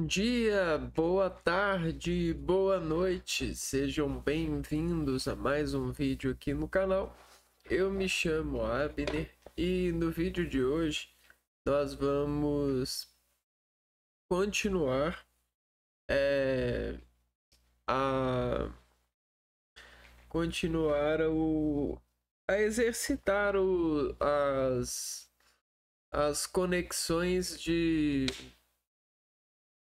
Bom dia, boa tarde, boa noite, sejam bem-vindos a mais um vídeo aqui no canal. Eu me chamo Abner e no vídeo de hoje nós vamos continuar a a exercitar as conexões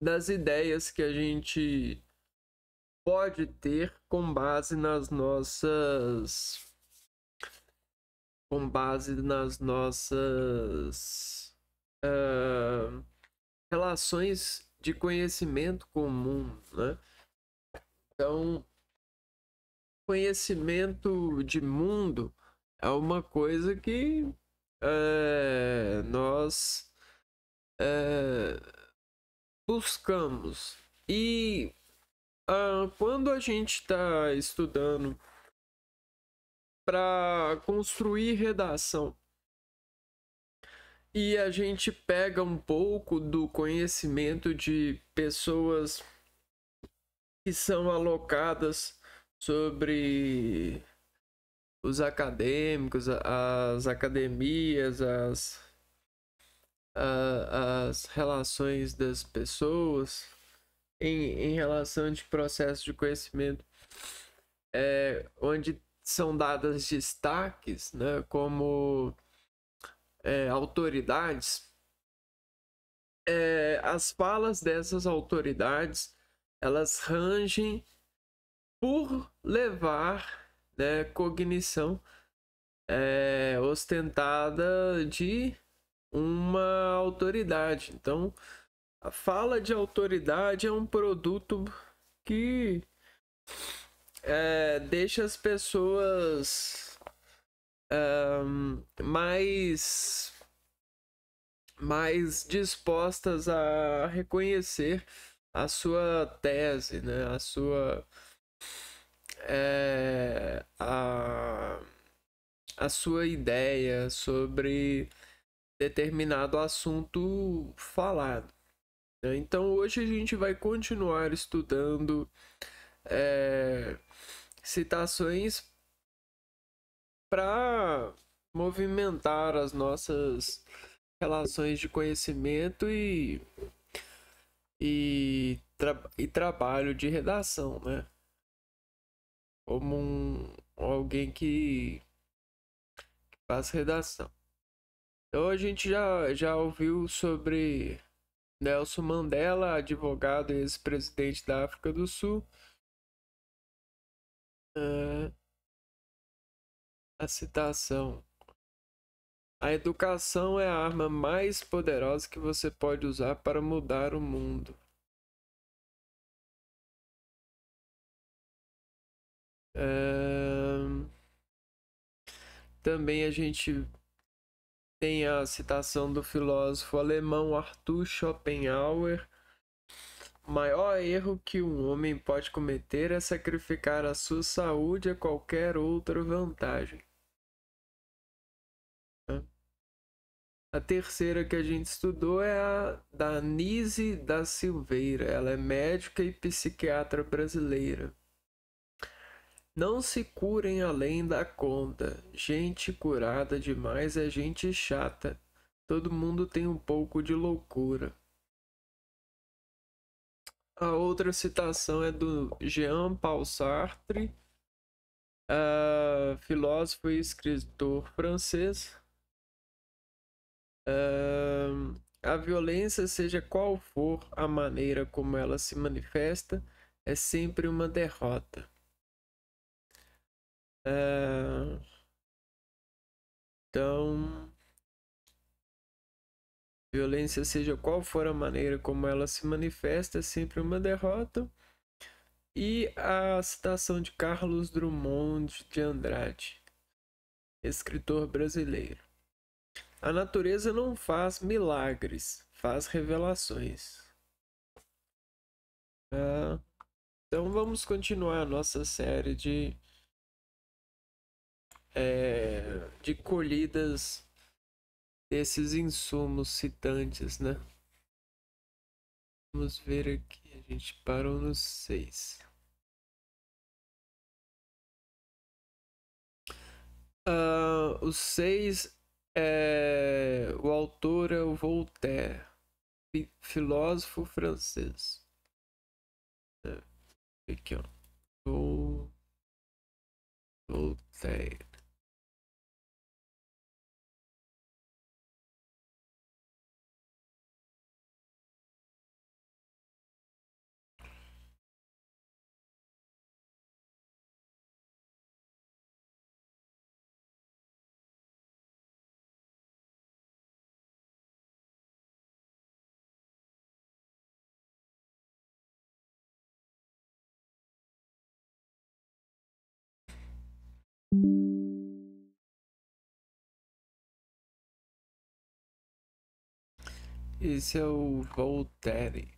das ideias que a gente pode ter com base nas nossas relações de conhecimento comum, né? Então, conhecimento de mundo é uma coisa que nós buscamos. E quando a gente está estudando para construir redação e a gente pega um pouco do conhecimento de pessoas que são alocadas sobre os acadêmicos, as academias, as relações das pessoas em relação de processo de conhecimento, onde são dadas destaques, né, como autoridades. As falas dessas autoridades, elas rangem por levar, né, cognição ostentada de uma autoridade. Então, a fala de autoridade é um produto que deixa as pessoas mais dispostas a reconhecer a sua tese, né? A sua ideia sobre determinado assunto falado. Então hoje a gente vai continuar estudando citações para movimentar as nossas relações de conhecimento e trabalho de redação, né? Como alguém que faz redação. Então a gente já ouviu sobre Nelson Mandela, advogado e ex-presidente da África do Sul. A citação: a educação é a arma mais poderosa que você pode usar para mudar o mundo. Também a gente tem a citação do filósofo alemão Arthur Schopenhauer: o maior erro que um homem pode cometer é sacrificar a sua saúde a qualquer outra vantagem. A terceira que a gente estudou é a da Nise da Silveira. Ela é médica e psiquiatra brasileira. Não se curem além da conta. Gente curada demais é gente chata. Todo mundo tem um pouco de loucura. A outra citação é do Jean-Paul Sartre, filósofo e escritor francês. A violência, seja qual for a maneira como ela se manifesta, é sempre uma derrota. Então, violência, seja qual for a maneira como ela se manifesta, é sempre uma derrota. E a citação de Carlos Drummond de Andrade, escritor brasileiro: a natureza não faz milagres, faz revelações. Então vamos continuar a nossa série de colhidas desses insumos citantes, né? Vamos ver aqui. A gente parou no 6. O 6 o autor é o Voltaire, filósofo francês. Aqui, ó. Voltaire. Esse é o Voltaire.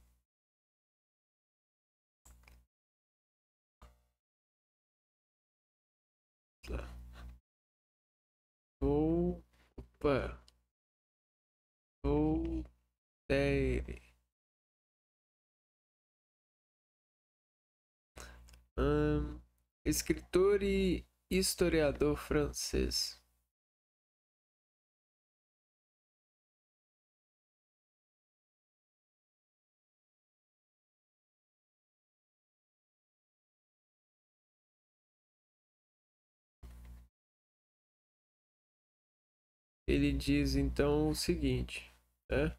Tá. Opa. Voltaire. Escritor e historiador francês. Ele diz então o seguinte, né?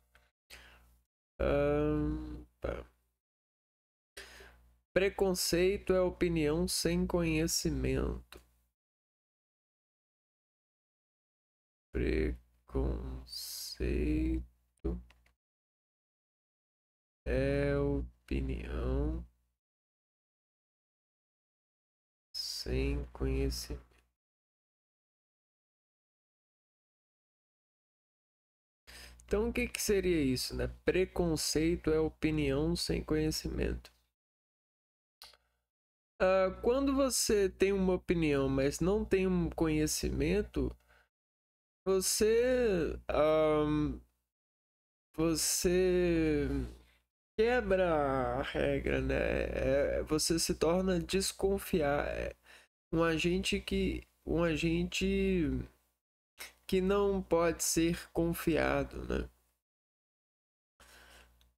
Tá. Preconceito é opinião sem conhecimento. Preconceito é opinião sem conhecimento. Então, o que que seria isso, né? Preconceito é opinião sem conhecimento. Quando você tem uma opinião, mas não tem um conhecimento, você, você quebra a regra, né? Você se torna desconfiar. Um agente que não pode ser confiado, né?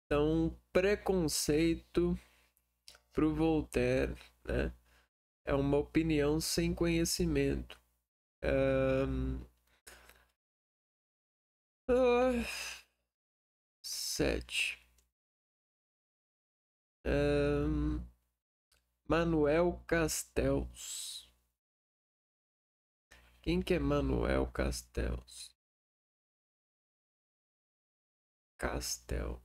Então, preconceito pro Voltaire, né? É uma opinião sem conhecimento. Um, 7. Manuel Castells. Quem que é Manuel Castells? Castel.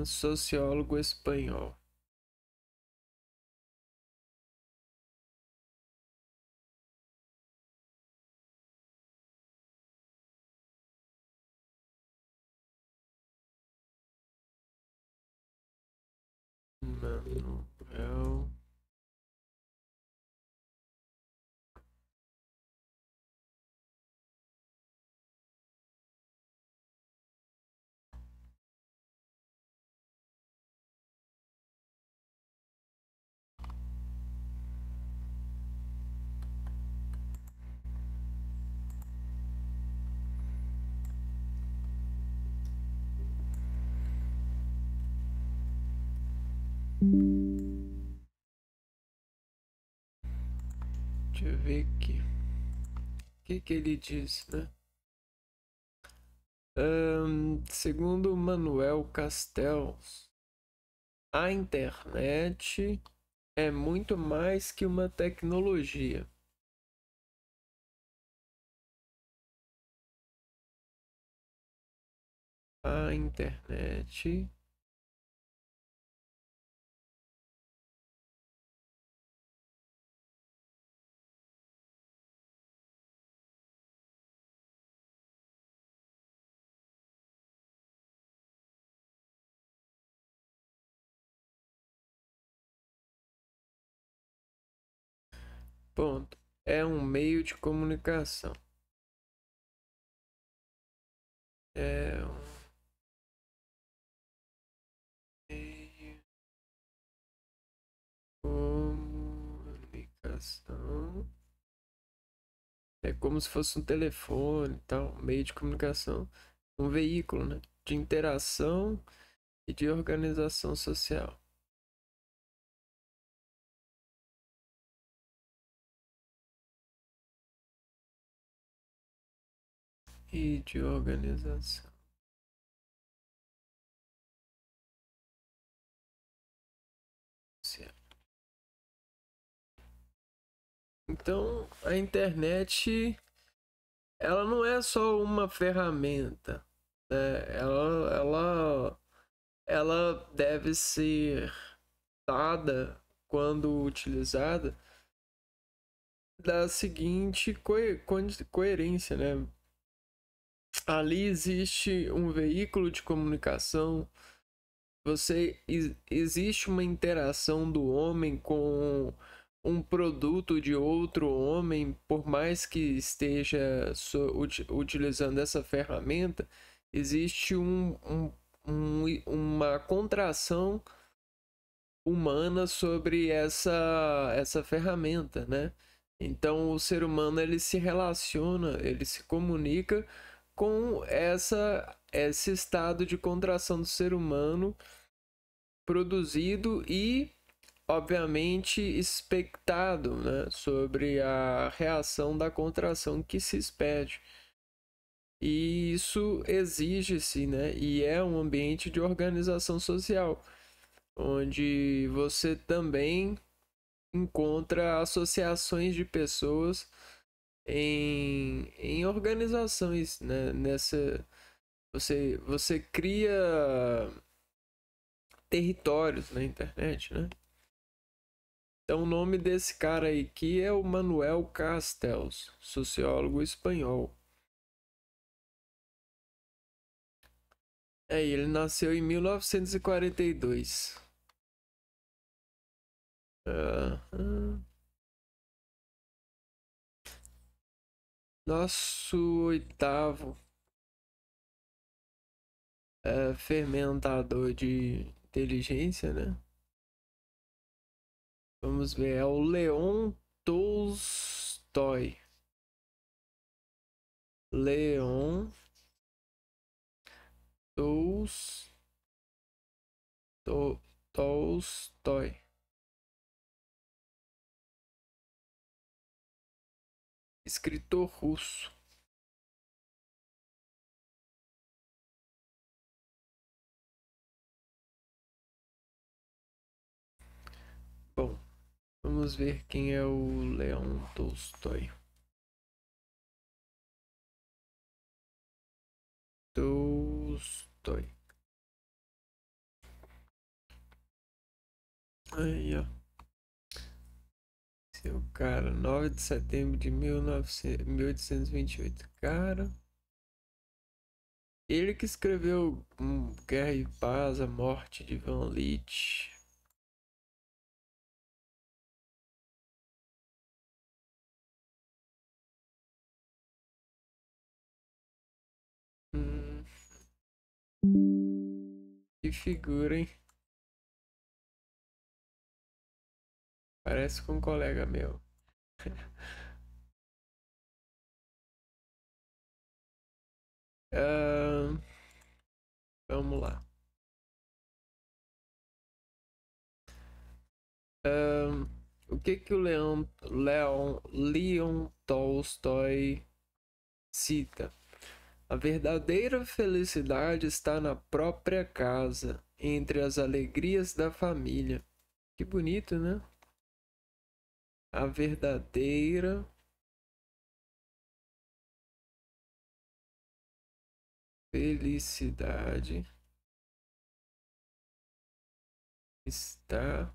Sociólogo espanhol. Manuel. Deixa eu ver aqui. O que ele diz, né? Segundo Manuel Castells, a internet é muito mais que uma tecnologia. A internet ponto, é um meio de comunicação. é um meio de comunicação. É como se fosse um telefone e tal, um meio de comunicação, um veículo, né? De interação e de organização social. E de organização. Social. Então, a internet, ela não é só uma ferramenta, né? Ela deve ser dada, quando utilizada, da seguinte coerência, né? Ali existe um veículo de comunicação, existe uma interação do homem com um produto de outro homem, por mais que esteja utilizando essa ferramenta, existe uma contração humana sobre essa ferramenta, né? Então o ser humano ele se relaciona, ele se comunica com esse estado de contração do ser humano produzido e obviamente expectado, né, sobre a reação da contração que se expede. E isso exige-se, né, e é um ambiente de organização social, onde você também encontra associações de pessoas em organizações, né? Você cria territórios na internet, né? Então o nome desse cara aí que é o Manuel Castells, sociólogo espanhol. Ele nasceu em 1942. Ah, ah. Nosso oitavo fermentador de inteligência, né? Vamos ver, é o Leon Tolstói. Leon Tolstói. Tolstói. Escritor russo. Bom, vamos ver quem é o Leon Tolstói. Tolstói. Aí, ó. Seu cara, 9 de setembro de 1828. Cara, ele que escreveu Guerra e Paz, A Morte de Van Litt. Hum, que figura, hein? Parece com um colega meu. Ahn, vamos lá. O que que o Leon Tolstói cita? A verdadeira felicidade está na própria casa, entre as alegrias da família. Que bonito, né? A verdadeira felicidade está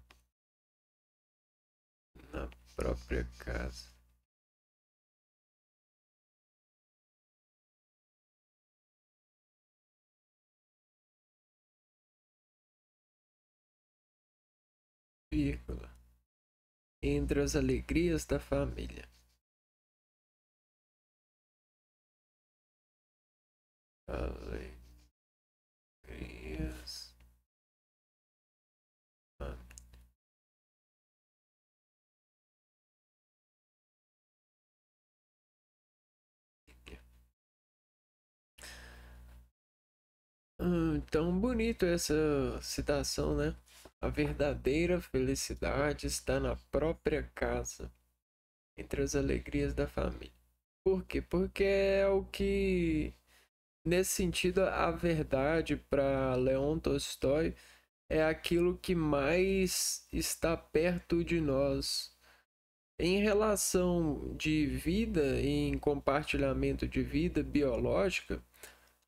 na própria casa. Vírgula. Entre as alegrias da família. Alegrias. Tão bonito essa citação, né? A verdadeira felicidade está na própria casa, entre as alegrias da família. Por quê? Porque é o que, nesse sentido, a verdade para Leon Tolstói é aquilo que mais está perto de nós. Em relação de vida, em compartilhamento de vida biológica,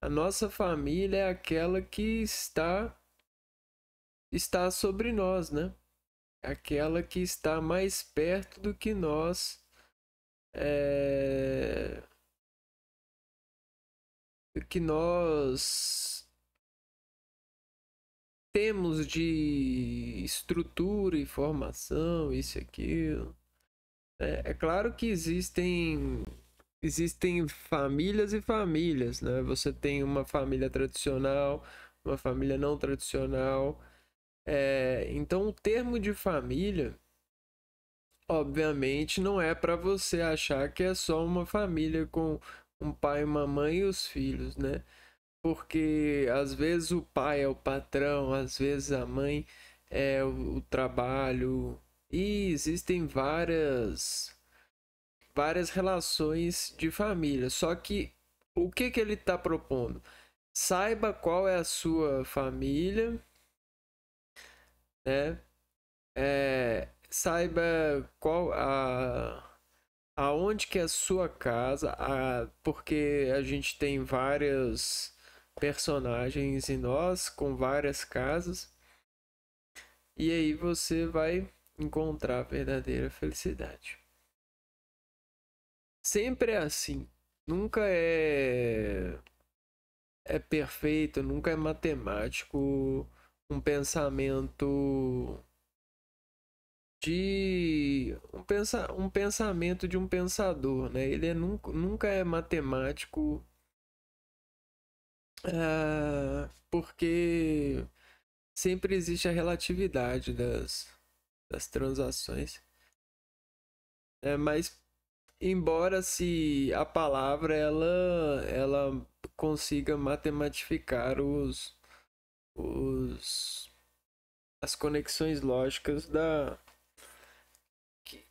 a nossa família é aquela que está sobre nós, né? Aquela que está mais perto do que nós, é, do que nós temos de estrutura e formação, isso e aquilo. É claro que existem famílias e famílias, né? Você tem uma família tradicional, uma família não tradicional. Então, o termo de família, obviamente, não é para você achar que é só uma família com um pai, uma mãe e os filhos, né? Porque às vezes o pai é o patrão, às vezes a mãe é o trabalho, e existem várias relações de família. Só que o que ele está propondo? Saiba qual é a sua família, né? Saiba qual aonde que é a sua casa, porque a gente tem vários personagens em nós com várias casas, e aí você vai encontrar a verdadeira felicidade. Sempre é assim, nunca é perfeito, nunca é matemático um pensamento um pensamento de um pensador, né? Ele nunca é matemático, porque sempre existe a relatividade das transações. Mas embora se a palavra ela consiga matematificar os as conexões lógicas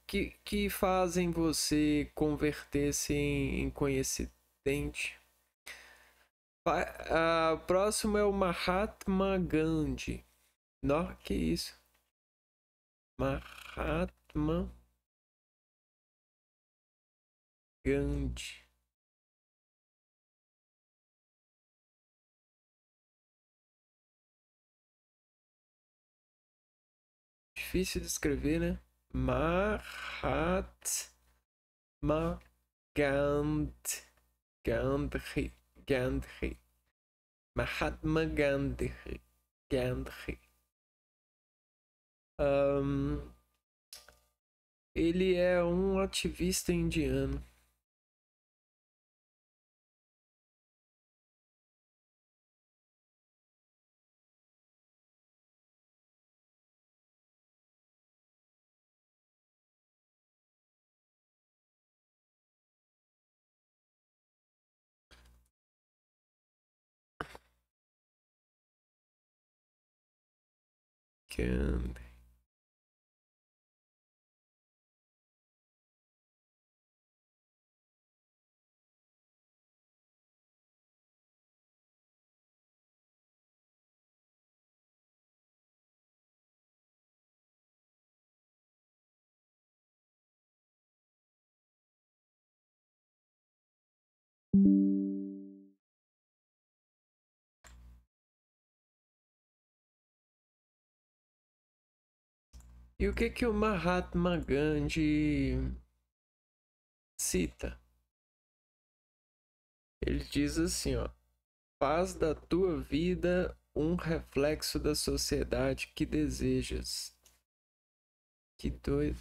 que fazem você converter-se em conhecente. O próximo é o Mahatma Gandhi. Não, que isso? Mahatma Gandhi. Difícil de escrever, né? Mahatma Gandhi. Gandhi. Gandhi. Mahatma Gandhi. Gandhi. Um, ele é um ativista indiano. Gandhi. E o que o Mahatma Gandhi cita? Ele diz assim, ó: faz da tua vida um reflexo da sociedade que desejas. Que doido.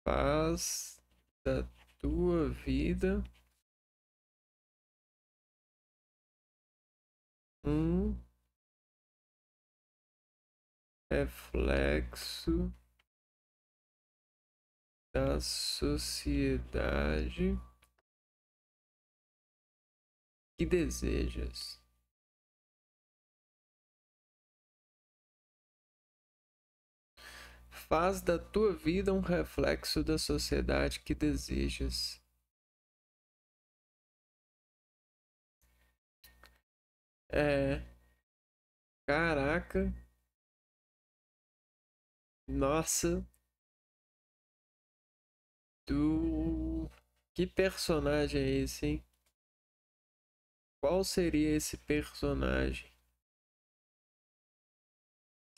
Faz da tua vida Um reflexo da sociedade que desejas. Faz da tua vida um reflexo da sociedade que desejas. É, caraca, nossa, tu. Que personagem é esse, hein? Qual seria esse personagem?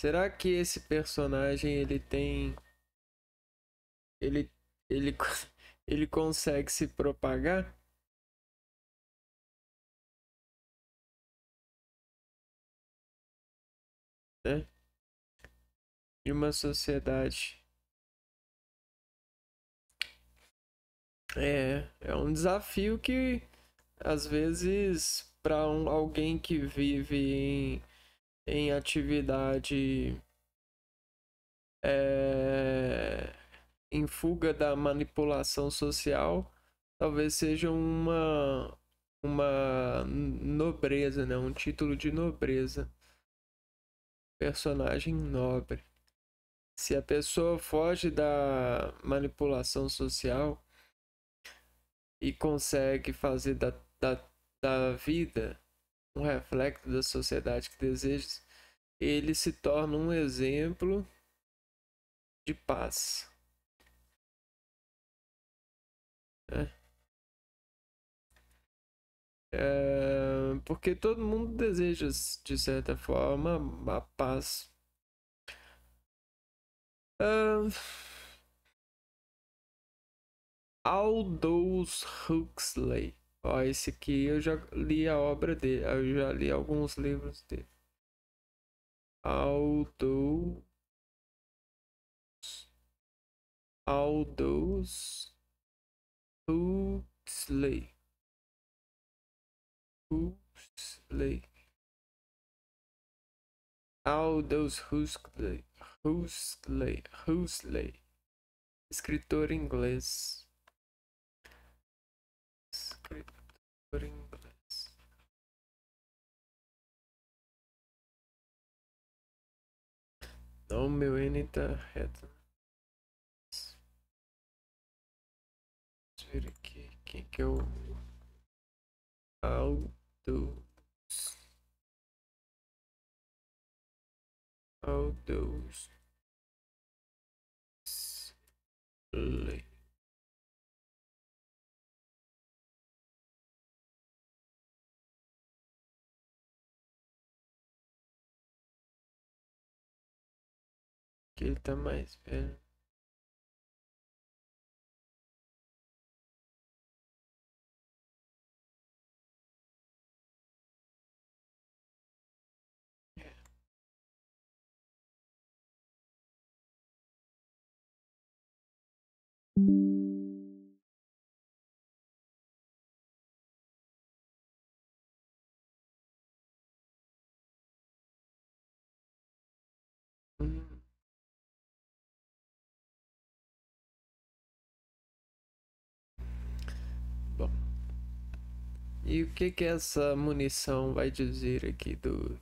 Será que esse personagem ele tem. Ele. Ele, ele consegue se propagar? Né? Em uma sociedade. É um desafio que, às vezes, para alguém que vive em atividade é, em fuga da manipulação social, talvez seja uma nobreza, né? Um título de nobreza. Personagem nobre. Se a pessoa foge da manipulação social e consegue fazer da vida um reflexo da sociedade que deseja, ele se torna um exemplo de paz. Né? Porque todo mundo deseja, de certa forma, a paz. Ah, Aldous Huxley. Ó, esse aqui eu já li a obra dele, eu já li alguns livros dele. Aldous, Aldous Huxley. Huxley. Aldous Huxley. Huxley. Escritor inglês. Escritor inglês. Não, meu N tá reto. Deixa eu ver aqui. Quem que é o Aldous? Aldous Huxley. Que ele tá mais velho. Hum, Bom, e o que que essa munição vai dizer aqui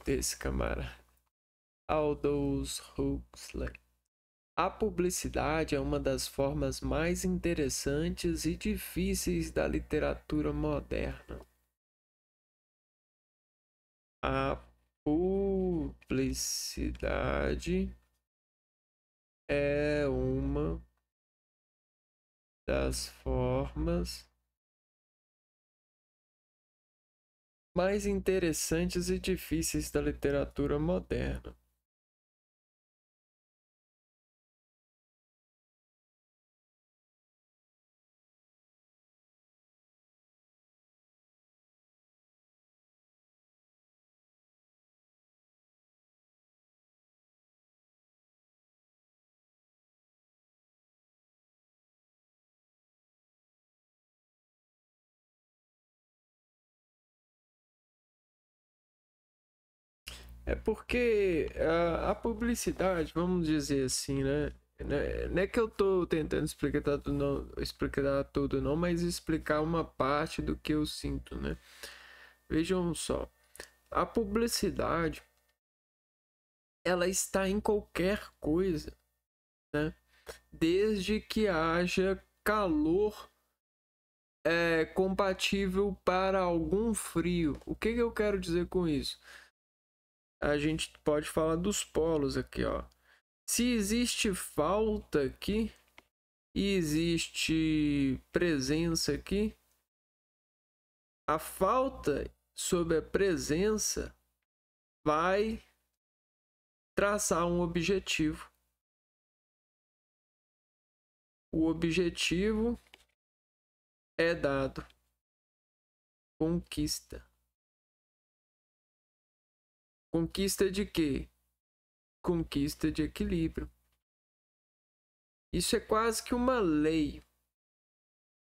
desse camarada? Aldous Huxley. A publicidade é uma das formas mais interessantes e difíceis da literatura moderna. A publicidade é uma das formas mais interessantes e difíceis da literatura moderna. É porque a publicidade, vamos dizer assim, né? Não é que eu tô tentando explicar tudo não, mas explicar uma parte do que eu sinto, né? Vejam só, a publicidade, ela está em qualquer coisa, né? Desde que haja calor compatível para algum frio. O que eu quero dizer com isso? A gente pode falar dos polos aqui, ó. Se existe falta aqui e existe presença aqui, a falta sobre a presença vai traçar um objetivo. O objetivo é dado. Conquista. Conquista de quê? Conquista de equilíbrio. Isso é quase que uma lei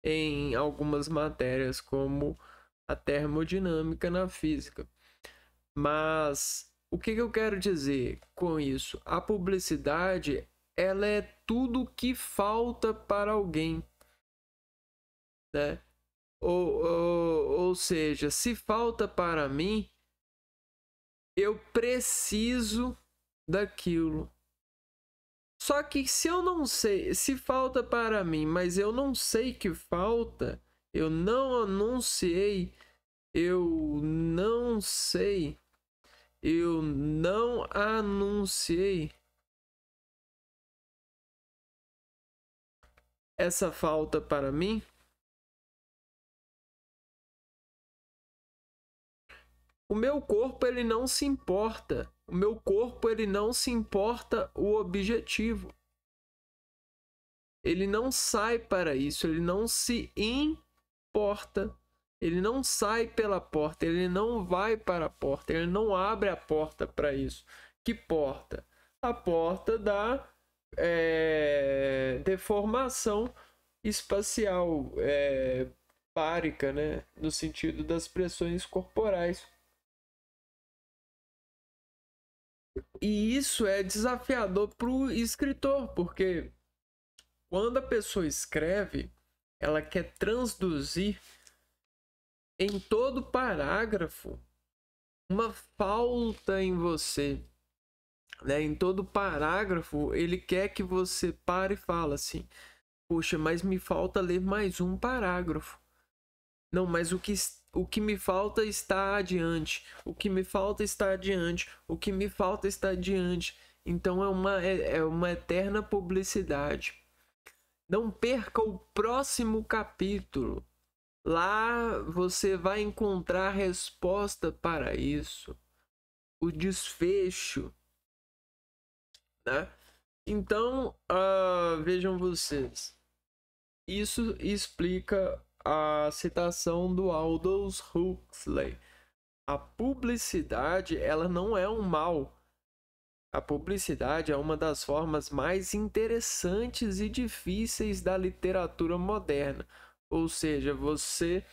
em algumas matérias, como a termodinâmica na física. Mas o que eu quero dizer com isso? A publicidade, ela é tudo que falta para alguém, né? Ou seja, se falta para mim, eu preciso daquilo. Só que se eu não sei, se falta para mim, mas eu não sei que falta, eu não anunciei, eu não sei, eu não anunciei essa falta para mim, o meu corpo ele não se importa. O meu corpo ele não se importa o objetivo. Ele não sai para isso, ele não se importa. Ele não sai pela porta, ele não vai para a porta, ele não abre a porta para isso. Que porta? A porta da deformação espacial, bárica, né? No sentido das pressões corporais. E isso é desafiador para o escritor, porque quando a pessoa escreve, ela quer transduzir em todo parágrafo uma falta em você, né? Em todo parágrafo, ele quer que você pare e fale assim: poxa, mas me falta ler mais um parágrafo. Não, mas o que me falta está adiante. O que me falta está adiante. O que me falta está adiante. Então é uma eterna publicidade. Não perca o próximo capítulo. Lá você vai encontrar a resposta para isso. O desfecho, né? Então, vejam vocês. Isso explica a citação do Aldous Huxley. A publicidade, ela não é um mal. A publicidade é uma das formas mais interessantes e difíceis da literatura moderna. Ou seja, você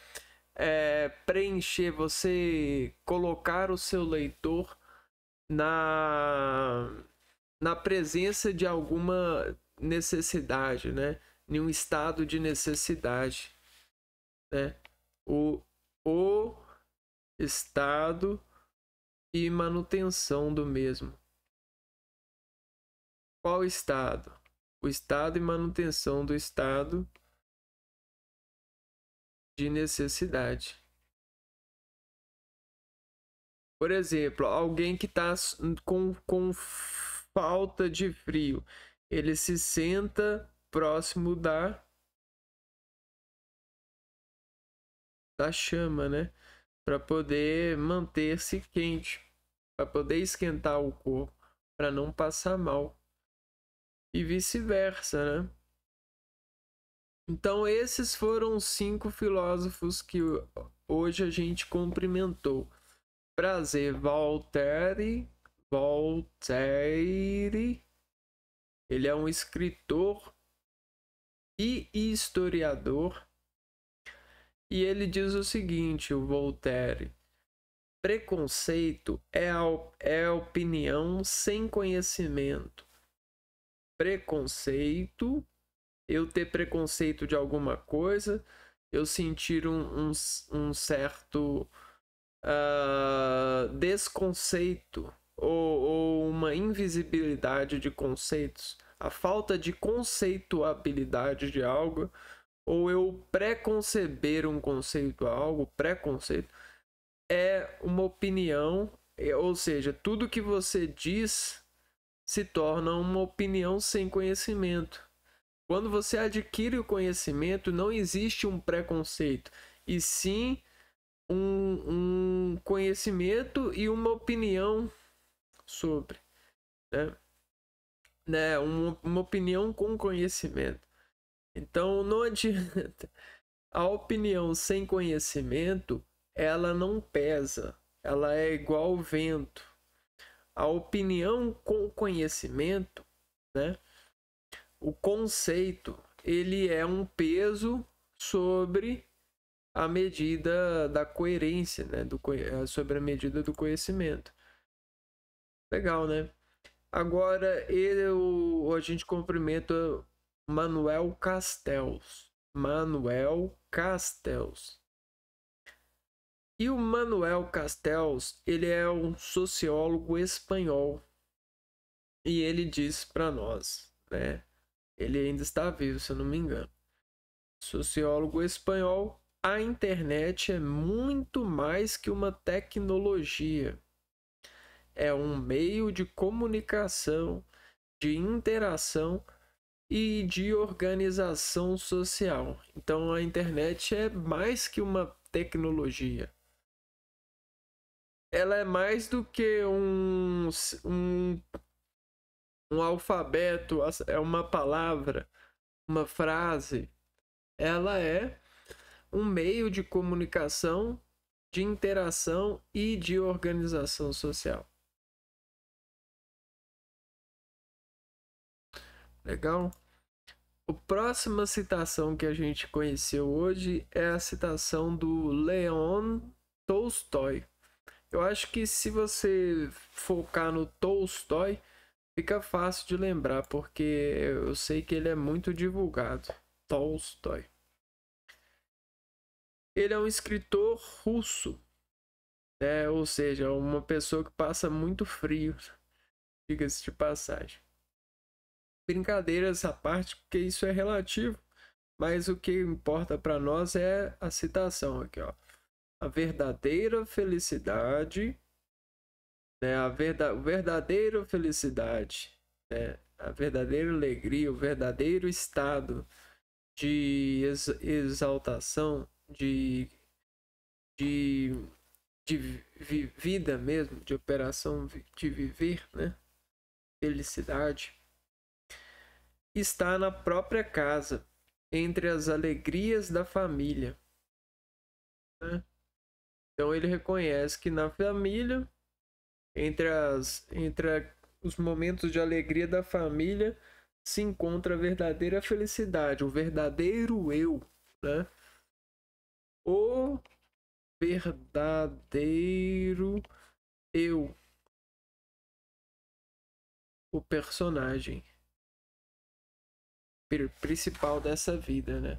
preencher, você colocar o seu leitor na, na presença de alguma necessidade, né? Em um estado de necessidade, né? O estado e manutenção do mesmo. Qual estado? O estado e manutenção do estado de necessidade. Por exemplo, alguém que está com falta de frio, ele se senta próximo da chama, né? Para poder manter-se quente, para poder esquentar o corpo, para não passar mal. E vice-versa, né? Então, esses foram os 5 filósofos que hoje a gente cumprimentou. Prazer, Voltaire. Ele é um escritor e historiador. E ele diz o seguinte, o Voltaire: Preconceito é opinião sem conhecimento. Preconceito, eu ter preconceito de alguma coisa, eu sentir um certo desconceito ou uma invisibilidade de conceitos, a falta de conceituabilidade de algo, ou eu preconceber um conceito a algo, preconceito, é uma opinião, ou seja, tudo que você diz se torna uma opinião sem conhecimento. Quando você adquire o conhecimento, não existe um preconceito, e sim um conhecimento e uma opinião sobre, né? Uma opinião com conhecimento. Então não adianta. A opinião sem conhecimento, ela não pesa, ela é igual ao vento. A opinião com conhecimento, né? O conceito, ele é um peso sobre a medida da coerência, né? Sobre a medida do conhecimento. Legal, né? Agora a gente cumprimenta Manuel Castells. Manuel Castells. E o Manuel Castells, ele é um sociólogo espanhol. E ele diz para nós, né? Ele ainda está vivo, se eu não me engano. Sociólogo espanhol, a internet é muito mais que uma tecnologia. É um meio de comunicação, de interação e de organização social. Então a internet é mais que uma tecnologia. Ela é mais do que um alfabeto, é uma palavra, uma frase. Ela é um meio de comunicação, de interação e de organização social. Legal? A próxima citação que a gente conheceu hoje é a citação do Leon Tolstói. Eu acho que se você focar no Tolstói, fica fácil de lembrar, porque eu sei que ele é muito divulgado. Tolstói. Ele é um escritor russo, né? Ou seja, uma pessoa que passa muito frio, diga-se de passagem. Brincadeiras à parte, porque isso é relativo, mas o que importa para nós é a citação aqui, ó. A verdadeira felicidade, né? A verdadeira felicidade, né? A verdadeira alegria, o verdadeiro estado de exaltação, de vida mesmo, de operação de viver, né? Felicidade está na própria casa, entre as alegrias da família, né? Então ele reconhece que na família, entre os momentos de alegria da família, se encontra a verdadeira felicidade, o verdadeiro eu, né? O verdadeiro eu, o personagem principal dessa vida, né?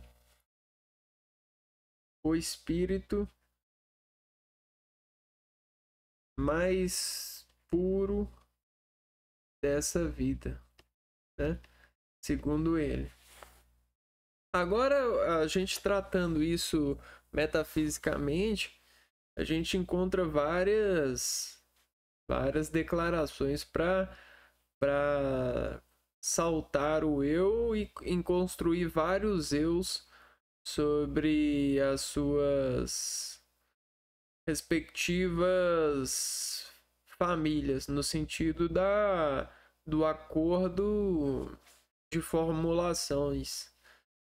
O espírito mais puro dessa vida, né? Segundo ele. Agora, a gente tratando isso metafisicamente, a gente encontra várias declarações para saltar o eu e em construir vários eus sobre as suas respectivas famílias, no sentido do acordo de formulações,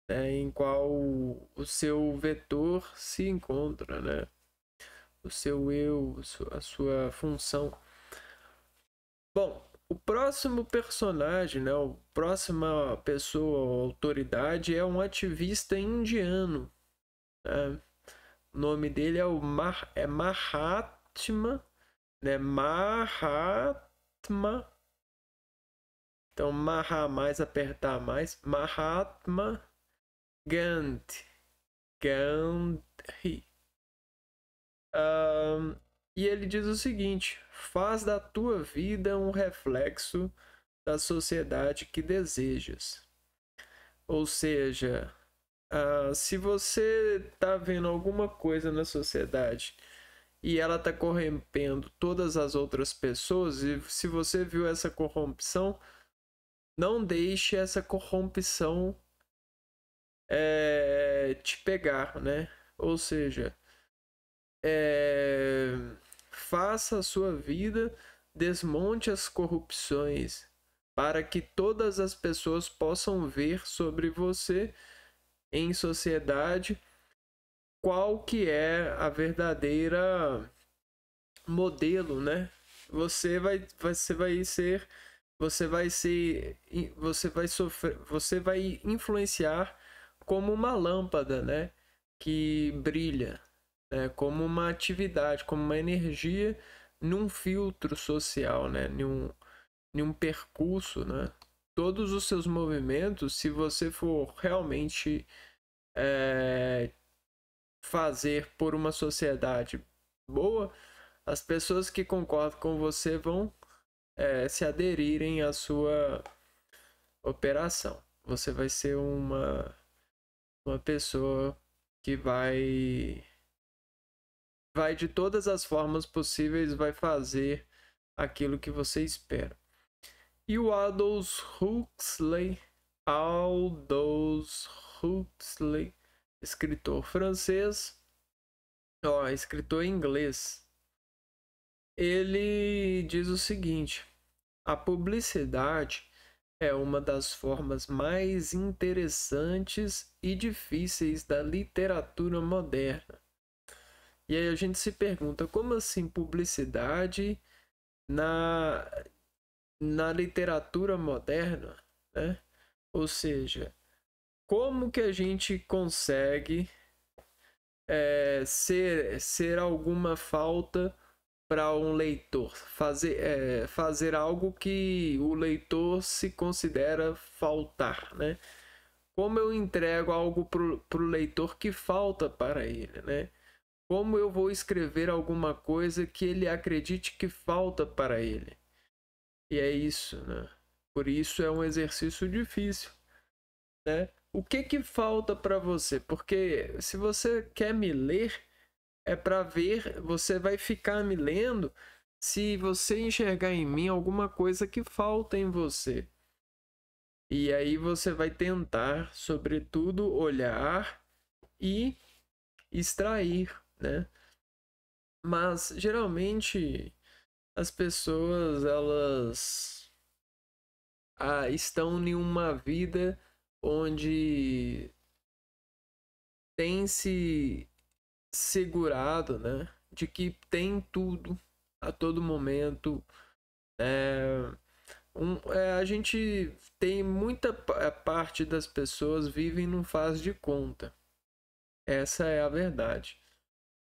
né, em qual o seu vetor se encontra, né? O seu eu, a sua função. Bom, o próximo personagem, né, a próxima pessoa, autoridade, é um ativista indiano, né? O nome dele é o Mahatma Mahatma, né? Mahatma. Então, Maha mais apertar mais. Mahatma Gandhi. Gandhi. E ele diz o seguinte: faz da tua vida um reflexo da sociedade que desejas. Ou seja, se você está vendo alguma coisa na sociedade e ela está corrompendo todas as outras pessoas, e se você viu essa corrupção, não deixe essa corrupção te pegar, né? Ou seja, faça a sua vida, desmonte as corrupções, para que todas as pessoas possam ver sobre você em sociedade qual que é a verdadeira modelo, né? Você vai sofrer, você vai influenciar como uma lâmpada, né? Que brilha, né? Como uma atividade, como uma energia num filtro social, né? Num percurso, né? Todos os seus movimentos, se você for realmente fazer por uma sociedade boa, as pessoas que concordam com você vão se aderirem à sua operação. Você vai ser uma pessoa que vai de todas as formas possíveis, vai fazer aquilo que você espera. E o Aldous Huxley, escritor francês, escritor inglês, ele diz o seguinte: a publicidade é uma das formas mais interessantes e difíceis da literatura moderna. E aí a gente se pergunta, como assim publicidade na literatura moderna, né? Ou seja, como que a gente consegue ser alguma falta para um leitor, fazer algo que o leitor se considera faltar, né? Como eu entrego algo para o leitor que falta para ele, né? Como eu vou escrever alguma coisa que ele acredite que falta para ele? E é isso, né? Por isso é um exercício difícil, né? O que falta para você? Porque se você quer me ler, é para ver, você vai ficar me lendo se você enxergar em mim alguma coisa que falta em você. E aí você vai tentar, sobretudo, olhar e extrair, né? Mas geralmente as pessoas elas estão em uma vida onde tem se segurado, né? De que tem tudo a todo momento. A gente tem muita parte das pessoas vivem num faz de conta. Essa é a verdade.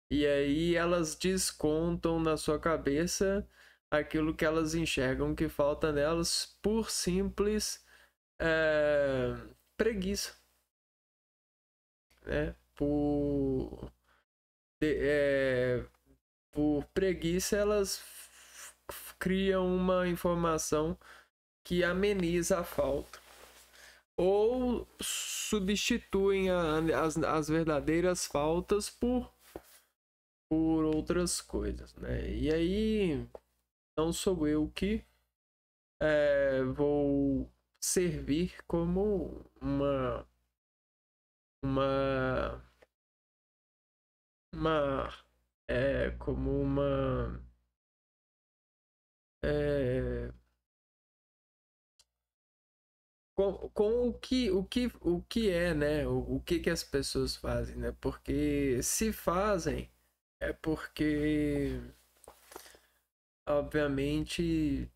E aí elas descontam na sua cabeça aquilo que elas enxergam que falta nelas por simples preguiça, né? Por preguiça elas criam uma informação que ameniza a falta ou substituem as verdadeiras faltas por outras coisas, né? E aí não sou eu que vou servir como uma como uma com o que é, né? O que as pessoas fazem, né? Porque se fazem é porque obviamente que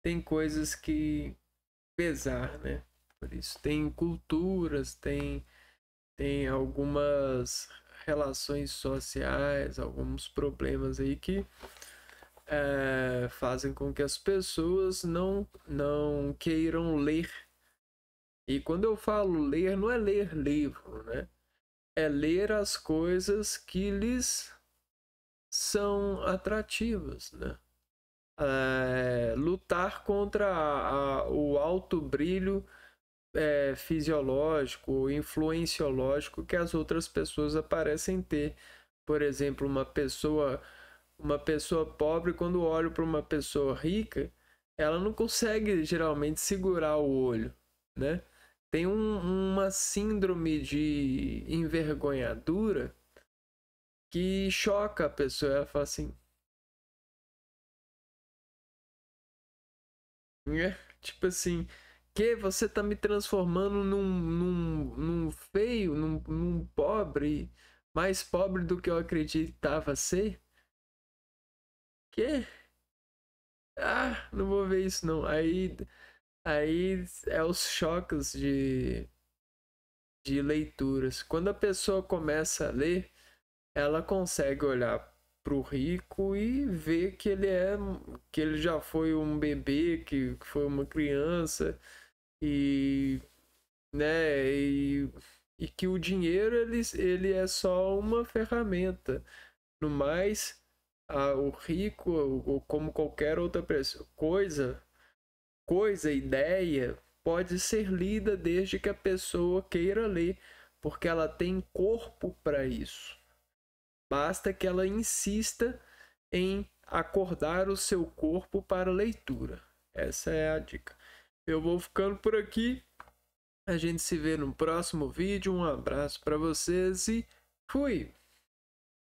tem coisas que pesar, né? Por isso tem culturas, tem algumas relações sociais, alguns problemas aí que fazem com que as pessoas não queiram ler. E quando eu falo ler, não é ler livro, né? É ler as coisas que lhes são atrativas, né? Lutar contra o alto brilho fisiológico, influenciológico que as outras pessoas parecem ter. Por exemplo, uma pessoa pobre, quando olha para uma pessoa rica, ela não consegue geralmente segurar o olho, né? Tem uma síndrome de envergonhadura que choca a pessoa. Ela fala assim, tipo assim, que você tá me transformando num feio, num pobre, mais pobre do que eu acreditava ser? Que? Ah, não vou ver isso não. Aí é os choques de leituras. Quando a pessoa começa a ler, ela consegue olhar pro rico e ver que ele já foi um bebê, que foi uma criança e, né, e que o dinheiro ele é só uma ferramenta. No mais, o rico, ou como qualquer outra pessoa, ideia, pode ser lida desde que a pessoa queira ler, porque ela tem corpo para isso. Basta que ela insista em acordar o seu corpo para a leitura. Essa é a dica. Eu vou ficando por aqui. A gente se vê no próximo vídeo. Um abraço para vocês e fui!